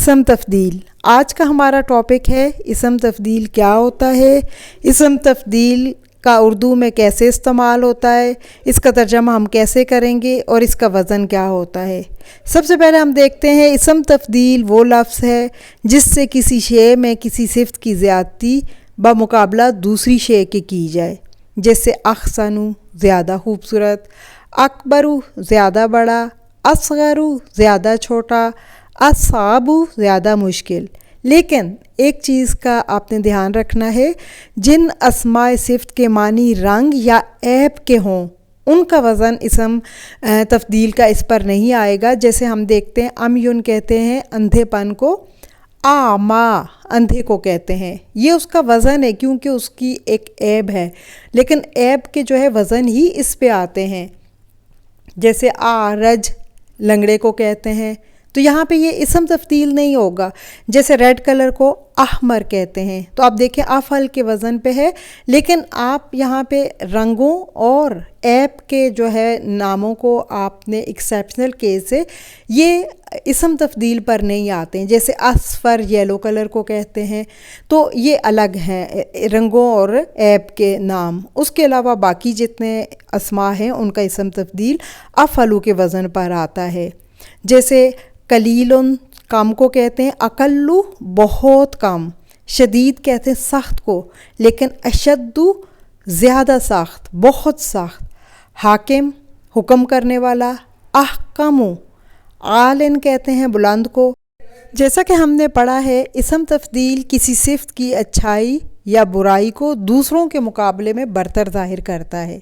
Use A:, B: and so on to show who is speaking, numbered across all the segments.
A: اسم تفضیل۔ آج کا ہمارا ٹاپک ہے اسم تفضیل کیا ہوتا ہے، اسم تفضیل کا اردو میں کیسے استعمال ہوتا ہے، اس کا ترجمہ ہم کیسے کریں گے اور اس کا وزن کیا ہوتا ہے۔ سب سے پہلے ہم دیکھتے ہیں اسم تفضیل وہ لفظ ہے جس سے کسی شے میں کسی صفت کی زیادتی بمقابلہ دوسری شے کے کی جائے، جیسے احسن زیادہ خوبصورت، اکبر زیادہ بڑا، اصغر زیادہ چھوٹا، اصعب زیادہ مشکل۔ لیکن ایک چیز کا آپ نے دھیان رکھنا ہے، جن اسماء صفت کے معنی رنگ یا عیب کے ہوں ان کا وزن اسم تفضیل کا اس پر نہیں آئے گا۔ جیسے ہم دیکھتے ہیں امیون کہتے ہیں اندھے پن کو، آما اندھے کو کہتے ہیں، یہ اس کا وزن ہے کیونکہ اس کی ایک عیب ہے، لیکن عیب کے جو ہے وزن ہی اس پہ آتے ہیں۔ جیسے آرج لنگڑے کو کہتے ہیں، تو یہاں پہ یہ اسم تفضیل نہیں ہوگا۔ جیسے ریڈ کلر کو احمر کہتے ہیں، تو آپ دیکھیں افعل کے وزن پہ ہے، لیکن آپ یہاں پہ رنگوں اور ایپ کے جو ہے ناموں کو آپ نے ایکسیپشنل کیس سے یہ اسم تفضیل پر نہیں آتے ہیں۔ جیسے اصفر یلو کلر کو کہتے ہیں، تو یہ الگ ہیں رنگوں اور ایپ کے نام۔ اس کے علاوہ باقی جتنے اسماء ہیں ان کا اسم تفضیل افعلو کے وزن پر آتا ہے۔ جیسے قلیل کم کو کہتے ہیں، اقلو بہت کم، شدید کہتے ہیں سخت کو، لیکن اشد زیادہ سخت، بہت سخت، حاکم حکم کرنے والا، احکم عالن کہتے ہیں بلند کو۔ جیسا کہ ہم نے پڑھا ہے اسم تفضیل کسی صفت کی اچھائی یا برائی کو دوسروں کے مقابلے میں برتر ظاہر کرتا ہے۔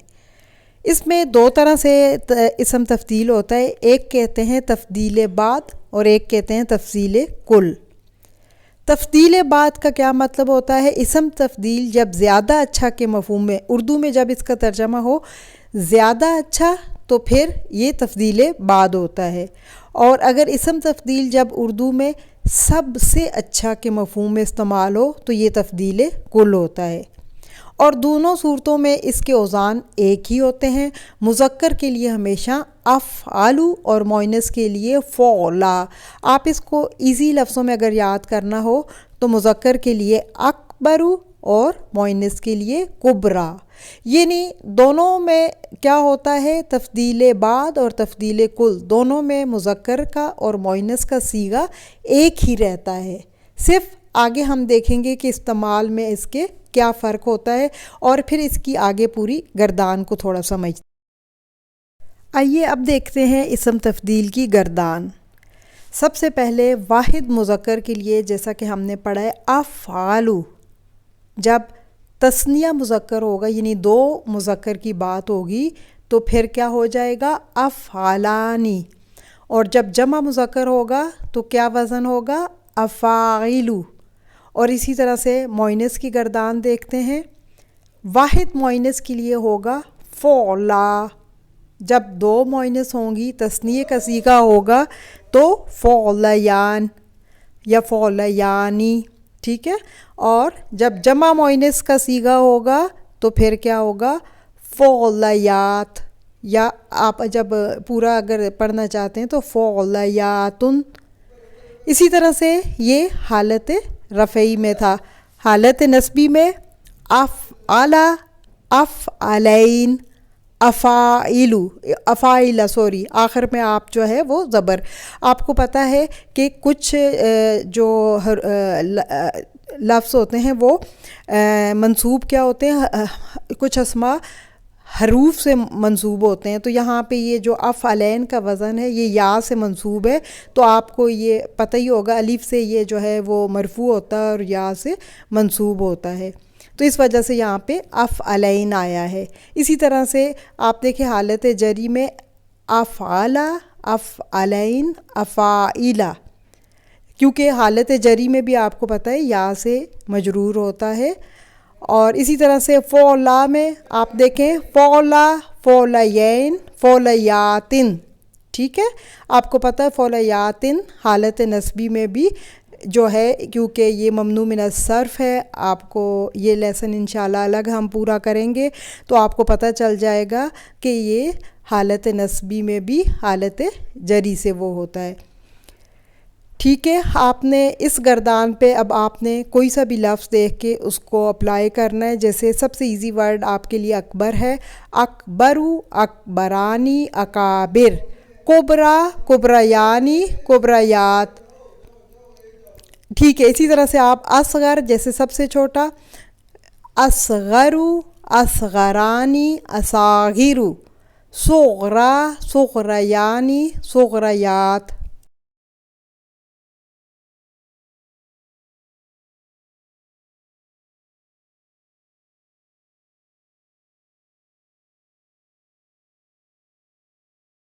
A: اس میں دو طرح سے اسم تفضیل ہوتا ہے، ایک کہتے ہیں تفضیل بعد اور ایک کہتے ہیں تفضیل کل۔ تفضیل بعد کا کیا مطلب ہوتا ہے؟ اسم تفضیل جب زیادہ اچھا کے مفہوم میں، اردو میں جب اس کا ترجمہ ہو زیادہ اچھا تو پھر یہ تفضیل بعد ہوتا ہے، اور اگر اسم تفضیل جب اردو میں سب سے اچھا کے مفہوم میں استعمال ہو تو یہ تفضیل کل ہوتا ہے۔ اور دونوں صورتوں میں اس کے اوزان ایک ہی ہوتے ہیں۔ مذکر کے لیے ہمیشہ افعالو اور مؤنث کے لیے فعلا۔ آپ اس کو ایزی لفظوں میں اگر یاد کرنا ہو تو مذکر کے لیے اکبرو اور مؤنث کے لیے کبرا، یعنی دونوں میں کیا ہوتا ہے، تفضیل بعد اور تفضیل کل دونوں میں مذکر کا اور مؤنث کا صیغہ ایک ہی رہتا ہے، صرف آگے ہم دیکھیں گے کہ استعمال میں اس کے کیا فرق ہوتا ہے اور پھر اس کی آگے پوری گردان کو تھوڑا سمجھتے ہیں۔ آئیے اب دیکھتے ہیں اسم تفضیل کی گردان۔ سب سے پہلے واحد مذکر کے لیے جیسا کہ ہم نے پڑھا ہے افعالو، جب تثنیہ مذکر ہوگا یعنی دو مذکر کی بات ہوگی تو پھر کیا ہو جائے گا، افعالانی، اور جب جمع مذکر ہوگا تو کیا وزن ہوگا، افاعلو۔ اور اسی طرح سے مؤنث کی گردان دیکھتے ہیں، واحد مؤنث کے لیے ہوگا فعلا، جب دو مؤنث ہوں گی تثنیہ کا صیغہ ہوگا تو فعلیان یا فعلیانی، ٹھیک ہے، اور جب جمع مؤنث کا صیغہ ہوگا تو پھر کیا ہوگا، فعلیات، یا آپ جب پورا اگر پڑھنا چاہتے ہیں تو فعلیاتن۔ اسی طرح سے یہ حالت رفعی میں تھا، حالت نصبی میں افعلا، افعلین، افاعلو، افاعلا، آخر میں آپ جو ہے وہ زبر۔ آپ کو پتہ ہے کہ کچھ جو لفظ ہوتے ہیں وہ منصوب کیا ہوتے ہیں، کچھ اسماء حروف سے منصوب ہوتے ہیں، تو یہاں پہ یہ جو افعلین کا وزن ہے یہ یا سے منصوب ہے، تو آپ کو یہ پتہ ہی ہوگا الف سے یہ جو ہے وہ مرفوع ہوتا ہے اور یا سے منصوب ہوتا ہے، تو اس وجہ سے یہاں پہ افعلین آیا ہے۔ اسی طرح سے آپ دیکھیں حالت جری میں افعلا، افعلین، افاعلا، کیونکہ حالت جری میں بھی آپ کو پتہ ہے یا سے مجرور ہوتا ہے۔ اور اسی طرح سے فعلا میں آپ دیکھیں فعلا، فعلین، فعلیاتن، ٹھیک ہے، آپ کو پتہ ہے فعلیاتن حالت نصبی میں بھی جو ہے، کیونکہ یہ ممنوع من الصرف ہے، آپ کو یہ لیسن انشاءاللہ الگ ہم پورا کریں گے تو آپ کو پتہ چل جائے گا کہ یہ حالت نصبی میں بھی حالت جری سے وہ ہوتا ہے۔ ٹھیک ہے، آپ نے اس گردان پہ اب آپ نے کوئی سا بھی لفظ دیکھ کے اس کو اپلائی کرنا ہے. جیسے سب سے ایزی ورڈ آپ کے لیے اکبر ہے. اکبرو، اکبرانی، اکابر. کبرا، کبریانی، کبریات. ٹھیک ہے، اسی طرح سے آپ اصغر جیسے سب سے چھوٹا، اصغرو، اصغرانی، اصاغرو. صغرا، صغریانی، صغریات.